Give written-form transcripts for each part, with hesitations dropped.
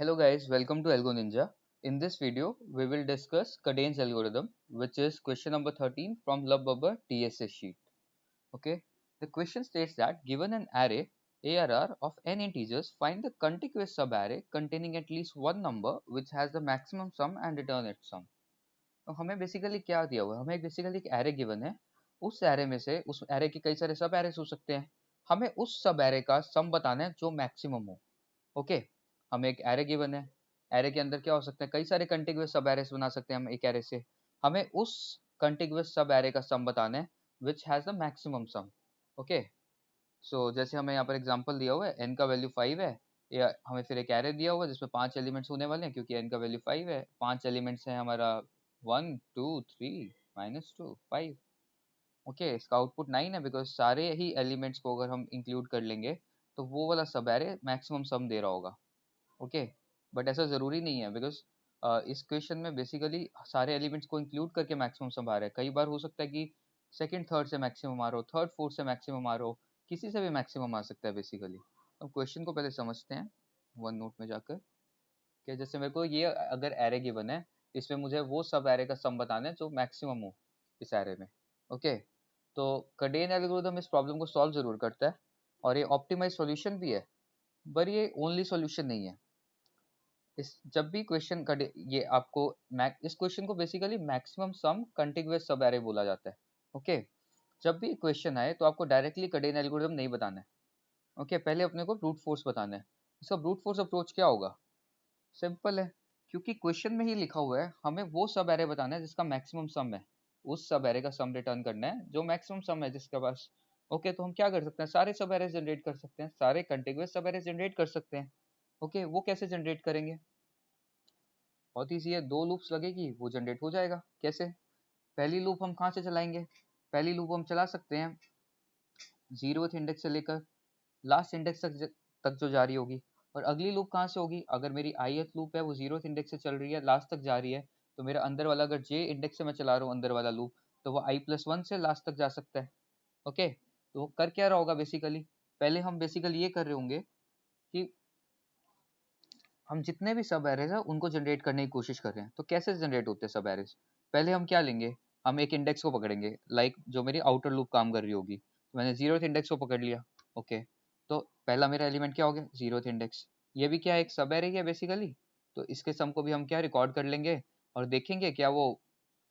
Hello guys, welcome to Algo Ninja. In this video, we will discuss Cadane's algorithm, which is question number 13 from LubBubber TSS sheet. Okay, the question states that given an array ARR of n integers, find the contiguous subarray containing at least one number which has the maximum sum and return its sum. तो हमें basically क्या दिया हुआ है, हमें basically एक array given है। उस एरे में से उस एरे के कई सारे सब एरेस हो सकते हैं। हमें उस सब एरे का सम बताना है जो मैक्सिमम हो। ओके, हमें एक एरे गिवन है। एरे के अंदर क्या हो सकता है, कई सारे कंटिग्यूअस सब एरेस बना सकते हैं हम एक एरे से। हमें उस कंटिग्यूअस सब एरे का सम बताना है which has the maximum sum. Okay, so जैसे हमें यहाँ पर एग्जांपल दिया हुआ है, n का वैल्यू 5 है, या हमें फिर एक एरे दिया हुआ है जिसमें 5 एलिमेंट्स होने वाले हैं, क्योंकि n का वैल्यू 5 है। 5 एलिमेंट्स हैं हमारा 1 2 3 -2 5। ओके, इसका आउटपुट 9 है बिकॉज सारे ही एलिमेंट्स को अगर हम इंक्लूड कर लेंगे तो वो वाला सब एरे मैक्सिमम सम दे रहा होगा। ओके, बट ऐसा ज़रूरी नहीं है बिकॉज इस क्वेश्चन में बेसिकली सारे एलिमेंट्स को इंक्लूड करके मैक्सिमम सम आ रहा है। कई बार हो सकता है कि सेकंड थर्ड से मैक्सिमम आ रहा हो, थर्ड फोर्थ से मैक्सिमम आ रहा हो, किसी से भी मैक्सिमम आ सकता है बेसिकली। तो क्वेश्चन को पहले समझते हैं वन नोट में जाकर कि जैसे मेरे को ये अगर एरे गिवन है, इसमें मुझे वो सब एरे का सम बताना है जो मैक्सिमम हो इस एरे में। ओके, तो कडेन एल्गोरिथम इस प्रॉब्लम को सॉल्व जरूर करता है और ये ऑप्टिमाइज सॉल्यूशन भी है, पर ये ओनली सॉल्यूशन नहीं है। इस जब भी क्वेश्चन का ये आपको इस क्वेश्चन को बेसिकली मैक्सिमम सम कंटिग्यूअस सब एरे बोला जाता है। ओके, जब भी क्वेश्चन आए तो आपको डायरेक्टली कडेन एल्गोरिथम नहीं बताना है। ओके, पहले अपने को ब्रूट फोर्स बताना है। इसका ब्रूट फोर्स अप्रोच क्या होगा? सिंपल है, क्योंकि क्वेश्चन में ही लिखा हुआ है हमें वो सब एरे बताना है जिसका मैक्सिमम सम है। उस सब एरे का सम रिटर्न करना है जो मैक्सिमम सम है जिसके पास। ओके, तो हम क्या कर सकते हैं, सारे सब एरे जनरेट कर सकते हैं, सारे कंटिग्यूअस सब एरे जनरेट कर सकते हैं। ओके, वो कैसे जनरेट करेंगे? बहुत ईजी है, दो लूप्स लगेगी, वो जनरेट हो जाएगा। कैसे? पहली लूप हम कहाँ से चलाएंगे? पहली लूप हम चला सकते हैं 0th इंडेक्स से लेकर लास्ट इंडेक्स तक जो जा रही होगी। और अगली लूप कहाँ से होगी? अगर मेरी ith लूप है वो 0th इंडेक्स से चल रही है, लास्ट तक जा रही है, तो मेरा अंदर वाला अगर j इंडेक्स से मैं चला रहा हूँ अंदर वाला लूप, तो वो i+1 से लास्ट तक जा सकता है। ओके, तो वो कर क्या रहा होगा बेसिकली? पहले हम बेसिकली ये कर रहे होंगे कि हम जितने भी सब एरेज है उनको जनरेट करने की कोशिश कर रहे हैं। तो कैसे जनरेट होते हैं सब एरेज? पहले हम क्या लेंगे, हम एक इंडेक्स को पकड़ेंगे, लाइक जो मेरी आउटर लूप काम कर रही होगी, तो मैंने 0th इंडेक्स को पकड़ लिया। ओके, तो पहला मेरा एलिमेंट क्या हो गया? 0th index. ये भी क्या है, एक सब एरे है बेसिकली। तो इसके सम को भी हम क्या रिकॉर्ड कर लेंगे और देखेंगे क्या वो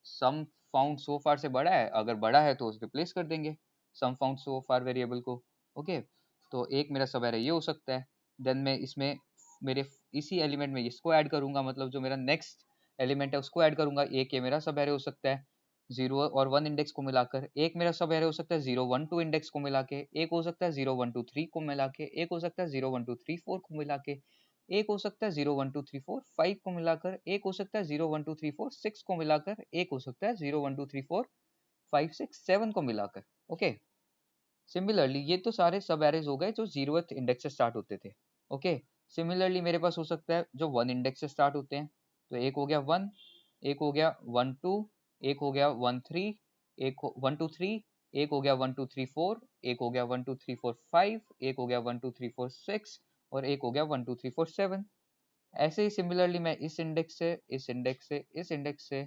सम फाउंड सो फार से बड़ा है। अगर बड़ा है तो उसे रिप्लेस कर देंगे सम फाउंड सो फार वेरिएबल को। ओके, तो एक मेरा सब एरे ये हो सकता है। देन मैं इसमें मेरे इसी एलिमेंट में इसको ऐड करूंगा, मतलब जो मेरा नेक्स्ट एलिमेंट है उसको ऐड करूंगा। एक ये मेरा सब एरे हो सकता है 0 और 1 इंडेक्स को मिलाकर, एक मेरा सब एरे हो सकता है 0 1 2 इंडेक्स को मिला के, एक हो सकता है 0 1 2 3 को मिला के, एक हो सकता है 0 1 2 3 4 को मिला के, एक हो सकता है 0 1 2 3 4 5 को मिलाकर, एक हो सकता है 0 1 2 3 4 6 को मिलाकर, एक हो सकता है 0 1 2 3 4 5 6 7 को मिलाकर। ओके, सिमिलरली ये तो सारे सब एरेज हो गए जो 0th इंडेक्स से स्टार्ट होते थे। ओके, सिमिलरली मेरे पास हो सकता है जो 1 इंडेक्स से स्टार्ट होते हैं। तो एक हो गया 1, एक हो गया 1 2, एक हो गया 1 3, एक 1 2 3, एक हो गया 1 2 3 4, एक हो गया 1 2 3 4 5, एक हो गया 1 2 3 4 6 और एक हो गया 1 2 3 4 7। ऐसे ही सिमिलरली मैं इस इंडेक्स से इस इंडेक्स से इस इंडेक्स से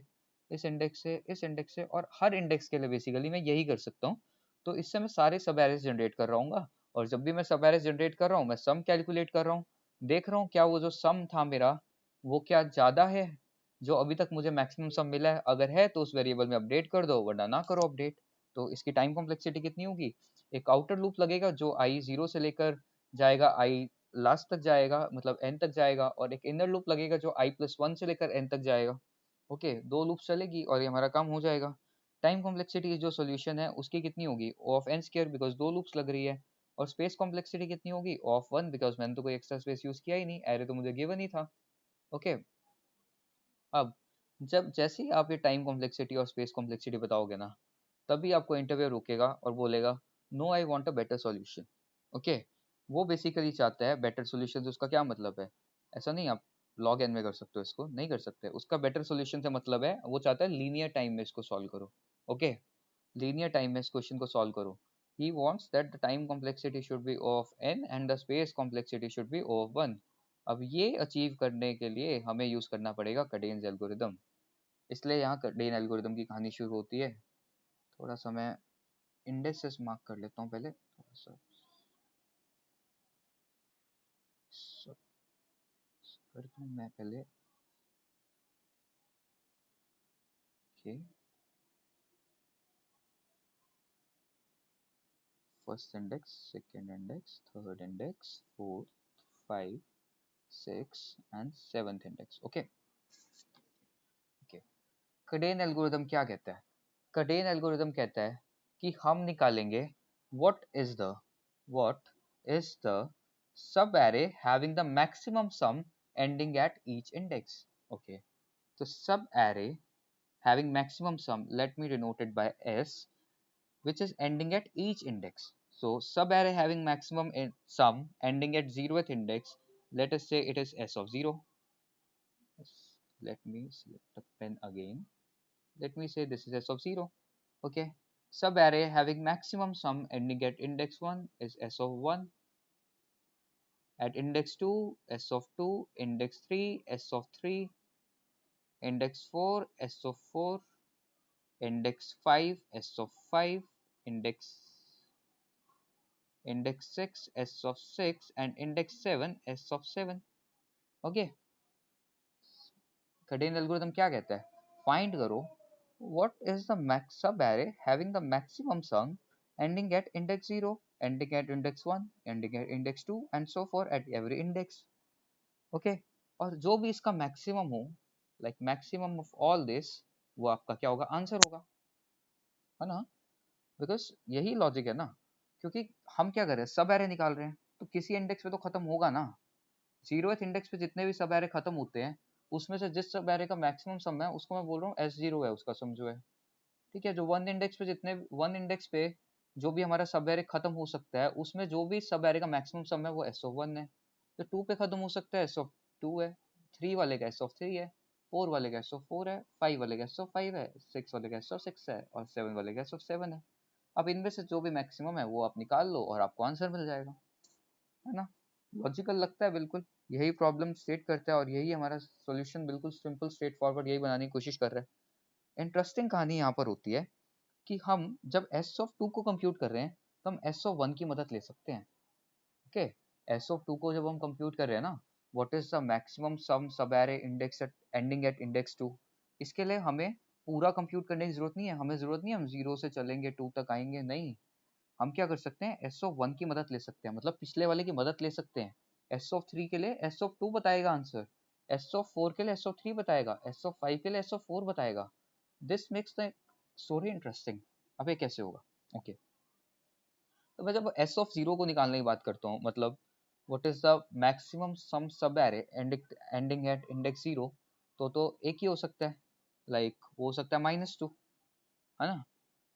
इस इंडेक्स से इस इंडेक्स से और हर इंडेक्स के लिए बेसिकली मैं यही कर सकता हूँ। तो इससे मैं सारे सब एरेज जनरेट कर रहा हूँ, और जब भी मैं सब एरेज जनरेट कर रहा हूँ मैं सम कैलकुलेट कर रहा हूँ, देख रहा हूँ क्या वो जो सम था मेरा वो क्या ज़्यादा है जो अभी तक मुझे मैक्सिमम सम मिला है। अगर है तो उस वेरिएबल में अपडेट कर दो, वरना ना करो अपडेट। तो इसकी टाइम कॉम्प्लेक्सिटी कितनी होगी? एक आउटर लूप लगेगा जो आई 0 से लेकर जाएगा आई लास्ट तक जाएगा, मतलब n तक जाएगा, और एक इनर लूप लगेगा जो i+1 से लेकर n तक जाएगा। ओके, दो लूप चलेगी और ये हमारा काम हो जाएगा। टाइम कॉम्प्लेक्सिटी जो सोल्यूशन है उसकी कितनी होगी? O of n square, because दो लूप्स लग रही है। और स्पेस कॉम्प्लेक्सिटी कितनी होगी? O ऑफ 1, बिकॉज मैंने तो कोई एक्स्ट्रा स्पेस यूज किया ही नहीं, एरे तो मुझे गिवन ही था। ओके, अब जब जैसे ही आप ये टाइम कॉम्प्लेक्सिटी और स्पेस कॉम्प्लेक्सिटी बताओगे ना, तभी आपको इंटरव्यू रुकेगा और बोलेगा no I want a better solution. Okay, वो बेसिकली चाहता है बेटर सॉल्यूशन। उसका क्या मतलब है? ऐसा नहीं आप लॉग एन में कर सकते हो, इसको नहीं कर सकते। उसका बेटर सॉल्यूशन से मतलब है वो चाहता है लीनियर टाइम में इसको सॉल्व करो। ओके, लीनियर टाइम में इस क्वेश्चन को सॉल्व करो। he wants that the time complexity should be O of n and the space complexity should be O of 1। अब ये अचीव करने के लिए हमें यूज करना पड़ेगा कडेन्स एल्गोरिदम। इसलिए यहाँ कडेन एल्गोरिदम की कहानी शुरू होती है। थोड़ा सा मैं इंडेक्सेस मार्क कर लेता हूँ पहले, थोड़ा सा करता हूँ मैं पहले। Okay, first index, second index, third index, fourth, 5, 6 and 7th index. Okay okay, कडेन एल्गोरिदम क्या कहता है? कडेन एल्गोरिदम कहता है कि हम निकालेंगे what is the sub array having the maximum sum ending at each index. Okay, so sub array having maximum sum, let me denote it by s, which is ending at each index. So sub array having maximum sum ending at 0th index, let us say it is s of 0. Let me select the pen again. Let me say this is s of 0. Okay, sub array having maximum sum ending at index 1 is s of 1. At index 2, s of 2, index 3, s of 3, index 4, s of 4, index 5, s of 5, index 6, s of 6, and index 7, s of 7. Okay, Cadena algorithm क्या कहता है? Find करो what is the max sub array having the maximum sum ending at index 0, ending at index 1, ending at index 2, and so forth at every index. Okay, और जो भी इसका maximum हो, like maximum of all this, वो आपका क्या होगा? Answer होगा, है ना? बिकॉज यही लॉजिक है ना, क्योंकि हम क्या कर रहे हैं, सब एरे निकाल रहे हैं, तो किसी इंडेक्स पे तो खत्म होगा ना। 0th इंडेक्स पे जितने भी सब एरे खत्म होते हैं, उसमें से जिस सब एरे का मैक्सिमम सम है उसको मैं बोल रहा हूँ S0 है उसका सम जो है। ठीक है, जो वन इंडेक्स पे जो भी हमारा सब एरे खत्म हो सकता है, उसमें जो भी सब एरे का मैक्सिमम सम है वो S1 है। तो 2 पे खत्म हो सकता है, S2 है। 3 वाले का S3 है, 4 वाले का S4 है, 5 वाले का S5 है, 6 वाले का S6 है, और 7 वाले का S7 है। अब इनमें से जो भी मैक्सिमम है वो आप निकाल लो और आपको आंसर मिल जाएगा, है ना? लॉजिकल लगता है बिल्कुल, यही प्रॉब्लम स्टेट करता है और यही हमारा सॉल्यूशन बिल्कुल सिंपल स्ट्रेट फॉरवर्ड यही बनाने की कोशिश कर रहा है। इंटरेस्टिंग कहानी यहाँ पर होती है कि हम जब s ऑफ 2 को कंप्यूट कर रहे हैं तो हम s ऑफ 1 की मदद ले सकते हैं। ओके, s ऑफ 2 को जब हम कंप्यूट कर रहे हैं ना, what is the maximum sum subarray index at ending at index 2, इसके लिए हमें पूरा कंप्यूट करने की जरूरत नहीं है। हमें जरूरत नहीं है हम 0 से चलेंगे 2 तक आएंगे, नहीं। हम क्या कर सकते हैं, एस ऑफ 1 की मदद ले सकते हैं, मतलब पिछले वाले की मदद ले सकते हैं। एस ऑफ 3 के लिए एस ऑफ 2 बताएगा आंसर, एस ऑफ 4 के लिए एस ऑफ 3 बताएगा, एस ऑफ 5 के लिए एस ऑफ 4 बताएगा। This makes the story interesting. अब ये कैसे होगा? ओके, तो मैं जब एस ऑफ 0 को निकालने की बात करता हूँ, मतलब what is the maximum sum सब एरे एंडिंग एट इंडेक्स 0, तो एक ही हो सकता है, लाइक वो हो सकता है -2, है ना?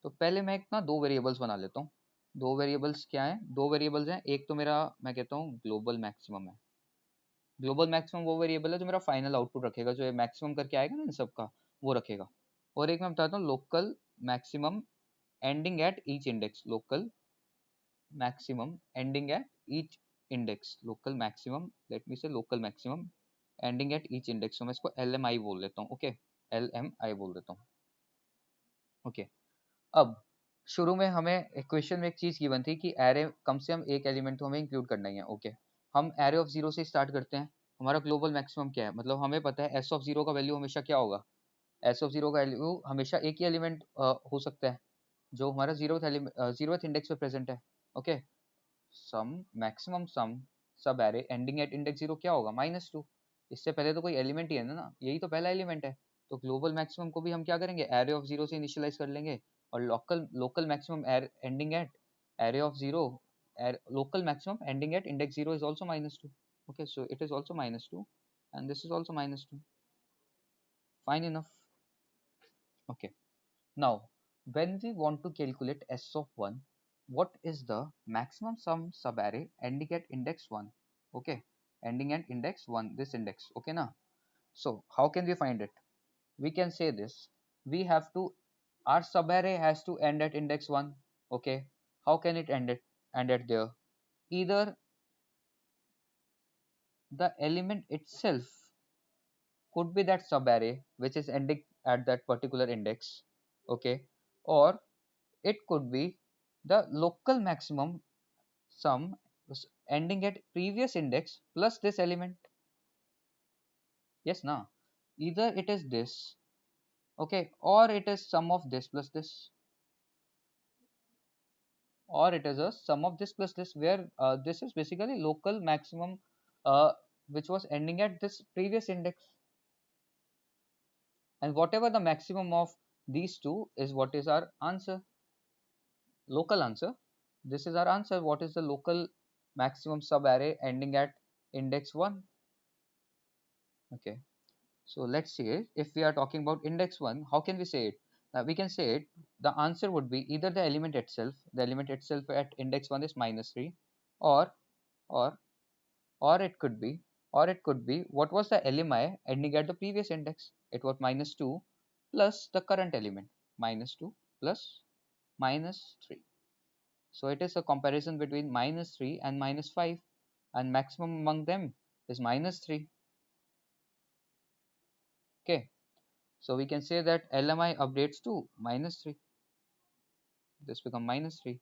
तो पहले मैं एक ना दो वेरिएबल्स बना लेता हूँ। दो वेरिएबल्स क्या है? दो वेरिएबल्स हैं, एक तो मेरा मैं कहता हूँ ग्लोबल मैक्सिमम है। ग्लोबल मैक्सिमम वो वेरिएबल है जो मेरा फाइनल आउटपुट रखेगा, जो मैक्सिमम करके आएगा ना इन सबका, वो रखेगा। और एक मैं बताता हूँ local maximum ending at each index, local maximum ending at each index, local maximum, let me say local maximum ending at each index, तो मैं इसको LMI बोल लेता हूँ। ओके, LMI बोल देता हूँ। ओके, अब शुरू में हमें इक्वेशन में एक चीज गिवन थी कि एरे कम से कम एक एलिमेंट तो हमें इंक्लूड करना ही है। ओके, हम एरे ऑफ 0 से स्टार्ट करते हैं। हमारा ग्लोबल मैक्सिमम क्या है? मतलब हमें पता है एस ऑफ 0 का वैल्यू हमेशा क्या होगा? एस ऑफ 0 का वैल्यू हमेशा एक ही एलिमेंट हो सकता है जो हमारा 0th इंडेक्स पे प्रेजेंट है। ओके, सम मैक्सिमम सम सब एरे एंडिंग एट इंडेक्स 0 क्या होगा? -2। इससे पहले तो कोई एलिमेंट ही है ना, यही तो पहला एलिमेंट है। तो ग्लोबल मैक्सिमम को भी हम क्या करेंगे? एरे ऑफ 0 से इनिशियलाइज कर लेंगे, और local local maximum ending eight array of 0, local maximum ending at index 0 is also -2. Okay, so it is also -2 and this is also -2. Fine enough. Okay, now when we want to calculate s of 1, what is the maximum sum subarray ending at index 1? Okay, ending at index 1, this index. Okay na? So how can we find it? We can say this, we have to, our subarray has to end at index 1. Okay, how can it end at there? Either the element itself could be that subarray which is ending at that particular index, okay, or it could be the local maximum sum ending at previous index plus this element. Yes, now either it is this, okay, or it is sum of this plus this, or it is a sum of this plus this, where this is basically local maximum uh, which was ending at this previous index, and whatever the maximum of these two is what is our answer, local answer. This is our answer. What is the local maximum subarray ending at index 1? Okay, so let's see it. If we are talking about index 1, how can we say it? We can say it, the answer would be either the element itself at index 1 is minus 3, or or or it could be, what was the LMI ending at the previous index? It was minus 2 plus the current element, minus 2 plus minus 3. So it is a comparison between minus 3 and minus 5, and maximum among them is minus 3. Okay, so we can say that LMI updates to minus 3. This become minus 3,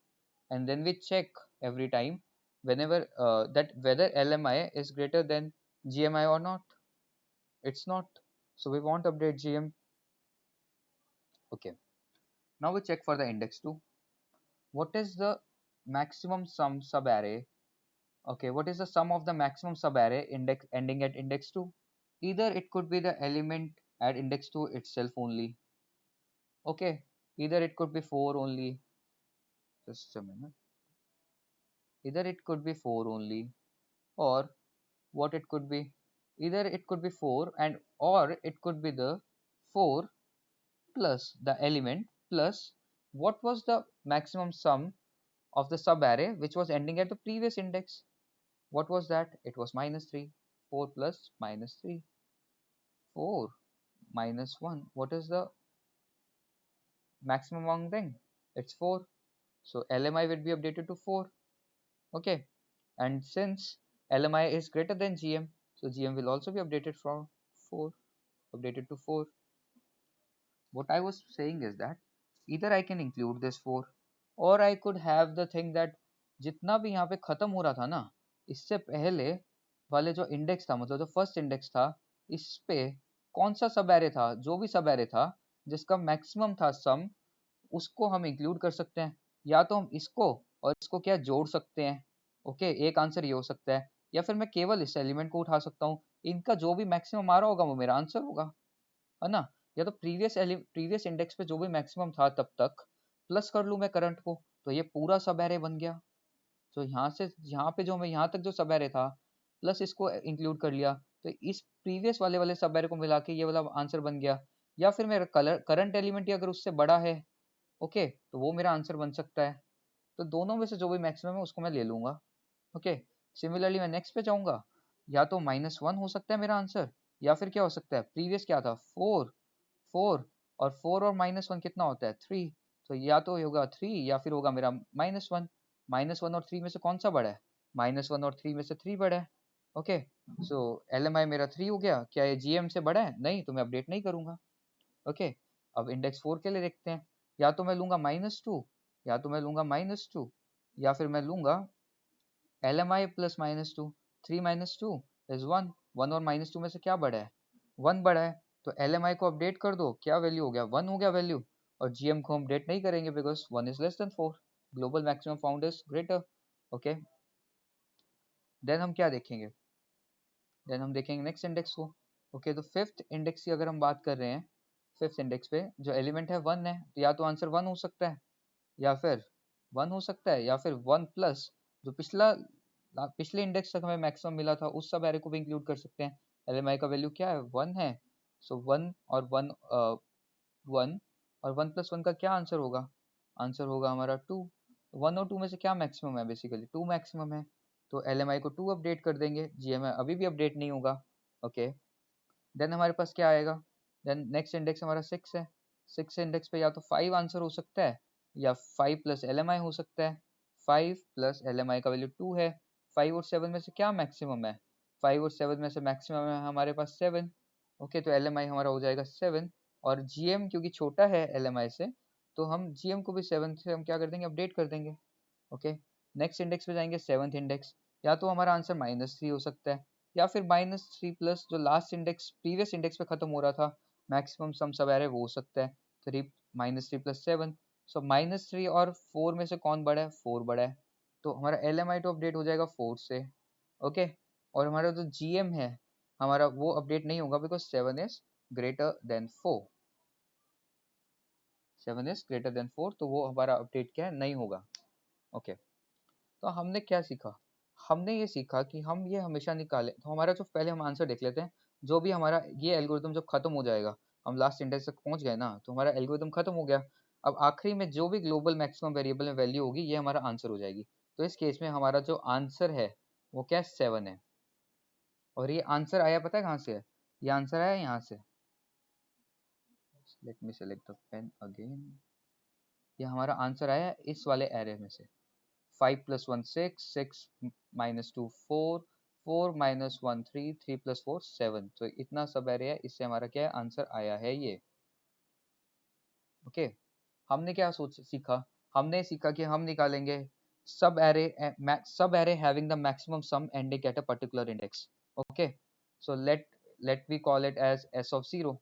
and then we check every time whenever that whether LMI is greater than GMI or not. It's not, so we won't update GM. Okay, now we check for the index 2. What is the maximum sum subarray? Okay, what is the sum of the maximum subarray index ending at index 2? Either it could be the element at index 2 itself only. Okay, either it could be 4 only. Just a minute. Either it could be 4 only, or what it could be, either it could be 4 and or it could be the 4 plus the element plus what was the maximum sum of the subarray which was ending at the previous index. What was that? It was minus 3. 4 plus minus 3. 4 minus 1. What is the maximum among them? It's 4. So LMI will be updated to 4. Okay. And since LMI is greater than GM, so GM will also be updated from 4. Updated to 4. What I was saying is that either I can include this 4, or I could have the thing that जितना भी यहाँ पे खत्म हो रहा था ना, इससे पहले वाले जो इंडेक्स था, मतलब जो फर्स्ट इंडेक्स था, इस पे कौन सा सब एरे था, जो भी सब एरे था जिसका मैक्सिमम था सम, उसको हम इंक्लूड कर सकते हैं। या तो हम इसको और इसको क्या जोड़ सकते हैं, ओके, एक आंसर ये हो सकता है, या फिर मैं केवल इस एलिमेंट को उठा सकता हूँ, इनका जो भी मैक्सिमम आ रहा होगा वो मेरा आंसर होगा, है ना। या तो प्रीवियस इंडेक्स पे जो भी मैक्सिमम था तब तक प्लस कर लूँ मैं करंट को, तो ये पूरा सब एरे बन गया। तो यहाँ से यहाँ पे जो मैं यहाँ तक जो सब एरे था प्लस इसको इंक्लूड कर लिया, तो इस प्रीवियस वाले वाले सब एरे को मिला के ये वाला आंसर बन गया। या फिर मेरा करंट एलिमेंट ही अगर उससे बड़ा है, ओके, तो वो मेरा आंसर बन सकता है। तो दोनों में से जो भी मैक्सिमम है उसको मैं ले लूंगा। ओके, सिमिलरली मैं नेक्स्ट पे जाऊंगा, या तो माइनस 1 हो सकता है मेरा आंसर, या फिर क्या हो सकता है, प्रीवियस क्या था 4, 4 और 4 और माइनस 1 कितना होता है 3, तो या तो होगा 3 या फिर होगा मेरा माइनस 1। माइनस 1 और 3 में से कौन सा बड़ा है, माइनस 1 और 3 में से 3 बड़ा है। ओके, सो एल एम आई मेरा 3 हो गया, क्या ये जी एम से बड़ा है, नहीं, तो मैं अपडेट नहीं करूंगा। ओके, अब इंडेक्स 4 के लिए देखते हैं, या तो मैं लूंगा माइनस 2, या तो मैं लूंगा माइनस 2, या फिर मैं लूंगा L M I plus minus 2। 3 minus 2 is 1, 1 और माइनस 2 में से क्या बड़ा है, 1 बड़ा है, तो एल एम आई को अपडेट कर दो, क्या वैल्यू हो गया, 1 हो गया वैल्यू, और जीएम को हम अपडेट नहीं करेंगे because 1 is less than 4, global maximum found is greater. Okay, then हम क्या देखेंगे, देन हम देखेंगे नेक्स्ट इंडेक्स को। ओके, तो फिफ्थ इंडेक्स की अगर हम बात कर रहे हैं, फिफ्थ इंडेक्स पे जो एलिमेंट है 1 है, तो या तो आंसर 1 हो सकता है, या फिर 1 हो सकता है, या फिर 1 प्लस जो पिछले इंडेक्स तक हमें मैक्सिमम मिला था उस सब एरे को भी इंक्लूड कर सकते हैं। एल का वैल्यू क्या है 1 है, सो 1 और 1 1 और 1 प्लस 1 का क्या आंसर होगा, आंसर होगा हमारा 2। 1 और 2 में से क्या मैक्सिमम है, बेसिकली 2 मैक्सिमम है, तो एल को 2 अपडेट कर देंगे, जी अभी भी अपडेट नहीं होगा। ओके, देन हमारे पास क्या आएगा, देन नेक्स्ट इंडेक्स हमारा 6 है। 6 इंडेक्स पे या तो 5 आंसर हो सकता है, या 5 प्लस एल हो सकता है। 5 प्लस एल का वैल्यू 2 है, 5 और 7 में से क्या मैक्सिमम है, 5 और 7 में से मैक्सिमम है हमारे पास 7। ओके, तो एल एम आई हमारा हो जाएगा 7। और जी एम क्योंकि छोटा है एल एम आई से, तो हम जी एम को भी 7 से हम क्या कर देंगे, अपडेट कर देंगे। ओके, नेक्स्ट इंडेक्स पे जाएंगे, 7th इंडेक्स। या तो हमारा आंसर -3 हो सकता है, या फिर -3 प्लस जो लास्ट इंडेक्स प्रीवियस इंडेक्स पे खत्म हो रहा था, मैक्सिमम सम सब एरे, वो हो सकता है। 3 -3 + 7, सो -3 और 4 में से कौन बड़ा है, 4 बड़ा है, तो हमारा एल एम आई तो अपडेट हो जाएगा 4 से। ओके, और हमारा जो जी एम है हमारा वो अपडेट नहीं होगा, because 7 is greater than 4। 7 is greater than 4, तो वो हमारा अपडेट क्या है, नहीं होगा। ओके, तो हमने क्या सीखा, हमने ये सीखा कि हम ये हमेशा निकालें, तो हमारा जो पहले हम आंसर देख लेते हैं, जो भी हमारा ये एल्गोरिथम जब खत्म हो जाएगा, हम लास्ट इंडेक्स तक पहुंच गए ना, तो हमारा एल्गोरिथम खत्म हो गया। अब आखिरी में जो भी ग्लोबल मैक्सिमम वेरिएबल में वैल्यू होगी, ये हमारा आंसर हो जाएगी। तो इस केस में हमारा जो आंसर है वो क्या है, 7 है। और ये आंसर आया पता है कहाँ से है, ये आंसर आया यहाँ से। Let me select the pen again. ये हमारा आंसर आया इस वाले एरे में से। 5 + 1 6, 6 - 2 4, 4 - 1 3, 3 + 4 7, तो इतना सब एरे है, इससे हमारा क्या है, आंसर आया है ये। ओके, हमने क्या सोच सीखा, हमने सीखा कि हम निकालेंगे subarray having the maximum sum ending at a particular index. Okay, so let we call it as s of 0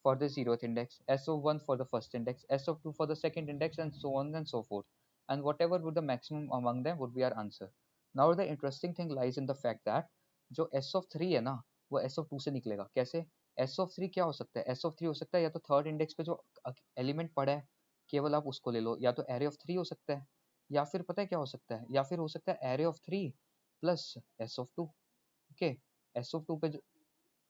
for the 0th index, s of 1 for the first index, s of 2 for the second index, and so on and so forth. And whatever would the maximum among them would be our answer. Now the interesting thing lies in the fact that जो s of 3 है ना, वो s of 2 से निकलेगा। कैसे? s of 3 क्या हो सकता है? s of 3 हो सकता है या तो थर्ड इंडेक्स पे जो एलिमेंट पड़ा है, केवल आप उसको ले लो, या तो एरे ऑफ 3 हो सकता है, या फिर पता है क्या हो सकता है, या फिर हो सकता है array of 3 plus s of 2। Okay, s of 2 पे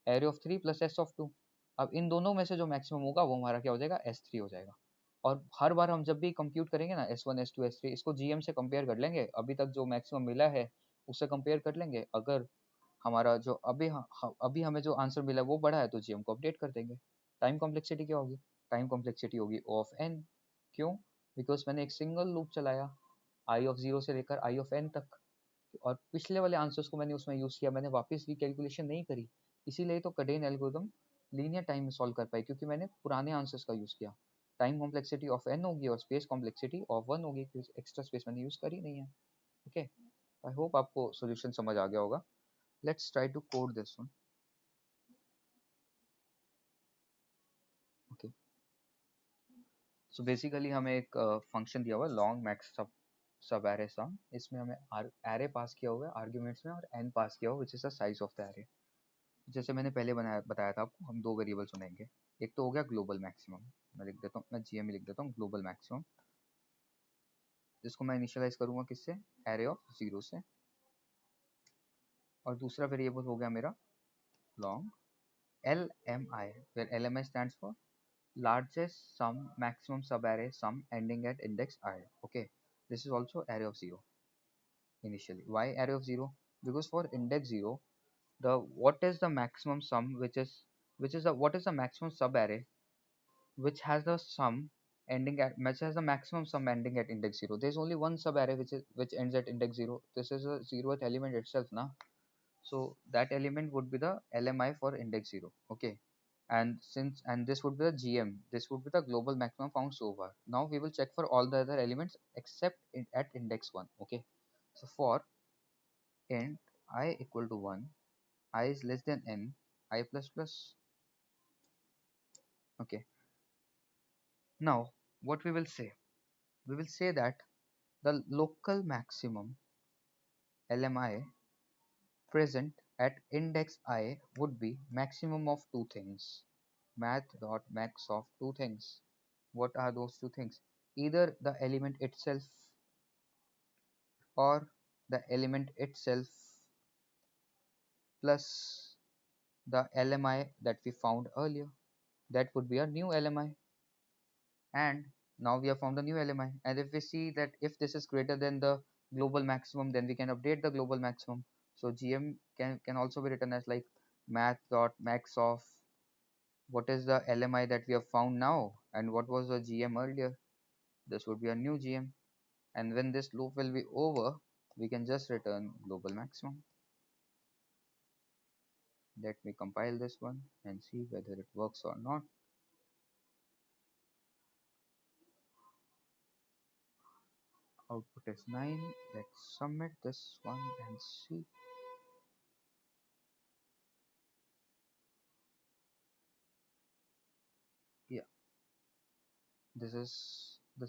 array of 3 plus s of 2, अब इन दोनों में से जो मैक्सिमम होगा वो हमारा क्या हो जाएगा, S3 हो जाएगा। और हर बार हम जब भी कंप्यूट करेंगे ना, S1 S2 S3, इसको GM से कंपेयर कर लेंगे, अभी तक जो मैक्सिमम मिला है उससे कंपेयर कर लेंगे। अगर हमारा जो अभी हमें जो आंसर मिला है वो बड़ा है, तो GM को अपडेट कर देंगे। टाइम कॉम्प्लेक्सिटी क्या होगी, टाइम कॉम्प्लेक्सिटी होगी O of n। क्यों? बिकॉज मैंने एक सिंगल लूप चलाया I of 0 से लेकर I of n तक, और पिछले वाले आंसर्स को मैंने उसमें यूज किया, मैंने वापस कैलकुलेशन नहीं करी। इसीलिए तो कडेन एल्गोरिथम लीनियर टाइम में सॉल्व कर पाई, क्योंकि मैंने पुराने आंसर्स का यूज किया। टाइम कॉम्प्लेक्सिटी ऑफ n होगी और स्पेस कॉम्प्लेक्सिटी ऑफ 1 होगी, क्योंकि एक्स्ट्रा स्पेस मैंने यूज करी नहीं है। ओके, आई होप आपको सॉल्यूशन समझ आ गया होगा। Let's try to code this one. Okay, so basically हमें एक फंक्शन दिया हुआ है, long max sub array sum. इसमें हमें एरे पास किया हुआ है आर्ग्यूमेंट्स में, और n पास किया हुआ which is the size of the array. जैसे मैंने पहले बताया था आपको, हम दो वेरिएबल चुनेंगे। एक तो हो गया ग्लोबल मैक्सिमम, मैं लिख देता हूँ, मैं GM लिख देता हूँ ग्लोबल मैक्सिमम, जिसको मैं इनिशियलाइज करूंगा किससे, एरे ऑफ 0 से। और दूसरा वेरिएबल हो गया मेरा long LMI, where LMI stands for largest sum maximum subarray sum ending at index I. Okay, this is also array of 0 initially. Why array of 0? Because for index 0, the what is the maximum sum which is the what is the maximum subarray which has the sum ending at which has the maximum sum ending at index 0. There's only one subarray which ends at index 0. This is a 0th element itself, na. So that element would be the LMI for index 0. Okay, and this would be the GM. This would be the global maximum found so far. Now we will check for all the other elements except at index 1. Okay, so for int I equal to 1, I is less than n, I plus plus. Okay, now what we will say, we will say that the local maximum LMI present at index I would be maximum of two things. Math.max of two things. What are those two things? Either the element itself or the element itself plus the LMI that we found earlier. That would be a new LMI. And now we have found a new LMI. And if we see that if this is greater than the global maximum, then we can update the global maximum. So GM can also be written as like math.max of what is the LMI that we have found now and what was the GM earlier. This would be a new GM. And when this loop will be over, we can just return global maximum. Let me compile this one and see whether it works or not. Output is 9. Let's submit this one and see. Yeah, this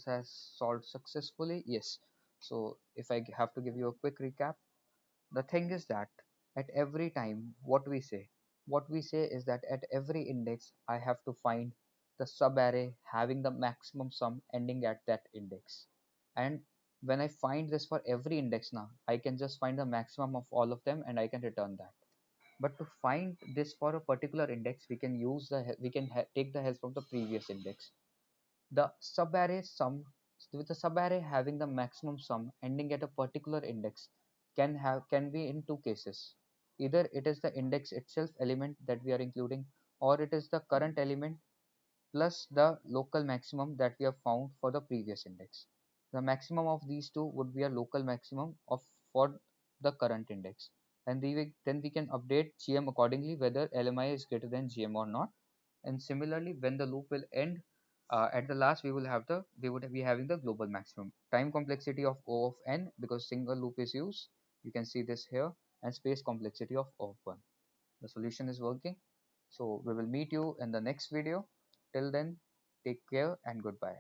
has solved successfully. Yes. So if I have to give you a quick recap, the thing is that at every time what we say is that at every index I have to find the subarray having the maximum sum ending at that index. And when I find this for every index now, I can just find the maximum of all of them and I can return that. But to find this for a particular index, we can use take the help from the previous index. The subarray sum with the subarray having the maximum sum ending at a particular index can be in two cases. Either it is the index itself element that we are including, or it is the current element plus the local maximum that we have found for the previous index. The maximum of these two would be a local maximum of for the current index. And then we can update GM accordingly whether LMI is greater than GM or not. And similarly, when the loop will end, at the last we would be having the global maximum time complexity of O of n because single loop is used. You can see this here, and space complexity of O of 1. The solution is working. So we will meet you in the next video. Till then, take care and goodbye.